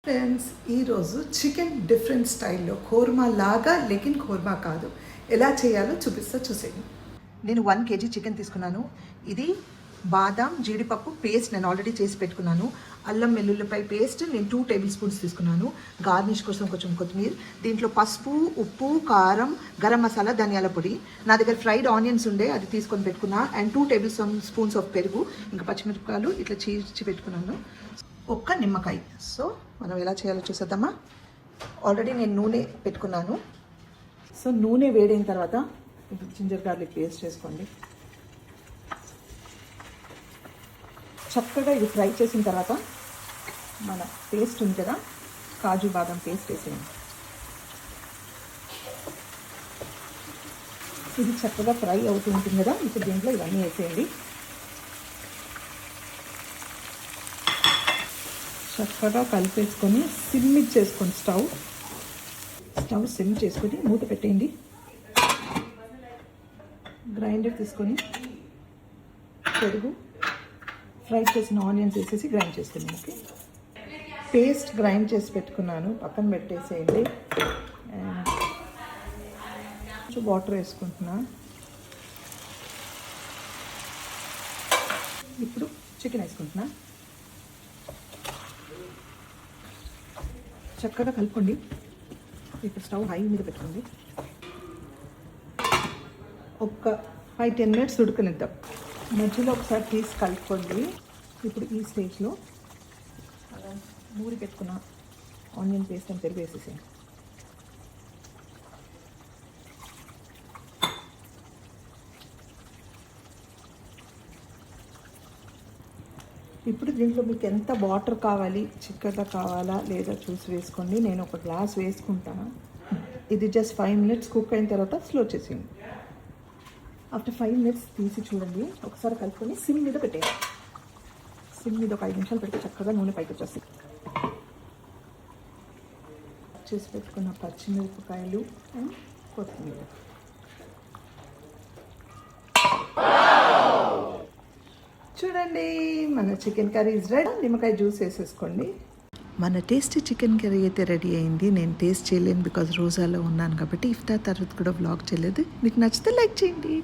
Friends, ఈరోజు chicken different స్టైల్లో ఖోర్మా లాగా లెకిన్ ఖోర్మా కాదు, ఎలా చేయాలో చూసేయండి. నేను 1 kg చికెన్ తీసుకున్నాను. ఇది బాదాం జీడిపప్పు పేస్ట్ నేను ఆల్రెడీ చేసి పెట్టుకున్నాను. అల్లం వెల్లుల్లిపాయ పేస్ట్ నేను 2 టేబుల్ స్పూన్స్ తీసుకున్నాను. గార్నిష్ కోసం కొంచెం కొత్తిమీర, దీంట్లో పసుపు, ఉప్పు, కారం, గరం మసాలా, ధనియాల పొడి. నా దగ్గర ఫ్రైడ్ ఆనియన్స్ ఉండే అది తీసుకొని పెట్టుకున్నా. అండ్ 2 టేబుల్ స్పూన్స్ ఆఫ్ పెరుగు, ఇంకా పచ్చిమిరపకాయలు ఇట్లా చీల్చి పెట్టుకున్నాను. ఒక్క నిమ్మకాయ. సో మనం ఎలా చేయాలో చూసేద్దామా. ఆల్రెడీ నేను నూనె పెట్టుకున్నాను. సో నూనె వేడైన తర్వాత ఇప్పుడు జింజర్ గార్లిక్ పేస్ట్ చేసుకోండి. చక్కగా ఇది ఫ్రై చేసిన తర్వాత మన పేస్ట్ ఉంది కదా, కాజు బాదం పేస్ట్ వేసేయండి. ఇది చక్కగా ఫ్రై అవుతూ ఉంటుంది కదా, ఇప్పుడు దీంట్లో ఇవన్నీ వేసేయండి. చక్కగా కలిపేసుకొని సిమ్ చేసుకోండి. స్టవ్ సిమ్ చేసుకొని మూత పెట్టేయండి. గ్రైండర్ తీసుకొని పెరుగు, ఫ్రై చేసిన ఆనియన్స్ వేసేసి గ్రైండ్ చేసుకుని ఓకే. పేస్ట్ గ్రైండ్ చేసి పెట్టుకున్నాను, పక్కన పెట్టేసేయండి. కొంచెం వాటర్ వేసుకుంటున్నా. ఇప్పుడు చికెన్ వేసుకుంటున్నా. చక్కగా కలుపుకోండి. ఇప్పుడు స్టవ్ హై మీద పెట్టుకోండి. ఒక 5-10 మినిట్స్ ఉడకనిద్దాం. మధ్యలో ఒకసారి తీసి కలుపుకోండి. ఇప్పుడు ఈ స్టేజ్లో నూరి పెట్టుకున్న ఆనియన్ పేస్ట్ అని పెరుగు వేసేసేయండి. ఇప్పుడు దీంట్లో మీకు ఎంత వాటర్ కావాలి, చిక్కగా కావాలా లేదా చూసి వేసుకోండి. నేను ఒక గ్లాస్ వేసుకుంటాను. ఇది జస్ట్ 5 మినిట్స్ కుక్ అయిన తర్వాత స్లో చేసేయండి. ఆఫ్టర్ 5 మినిట్స్ తీసి చూడండి, ఒకసారి కలుపుకొని సిమ్ మీద పెట్టేయండి. సిమ్ మీద ఒక 5 నిమిషాలు పెడితే చక్కగా నూనె పైకి వచ్చేస్తుంది. చేసి పెట్టుకున్న పచ్చిమిరపకాయలు అండ్ కొత్తిమీర. చూడండి, మన చికెన్ కర్రీ ఇస్ రెడీ. నిమ్మకాయ జ్యూస్ వేసేసుకోండి. మన టేస్టీ చికెన్ కర్రీ అయితే రెడీ అయింది. నేను టేస్ట్ చేయలేను బికాజ్ రోజాలో ఉన్నాను కాబట్టి. ఇఫ్తార్ తర్వాత కూడా వ్లాగ్ చేయలేదు. మీకు నచ్చితే లైక్ చేయండి.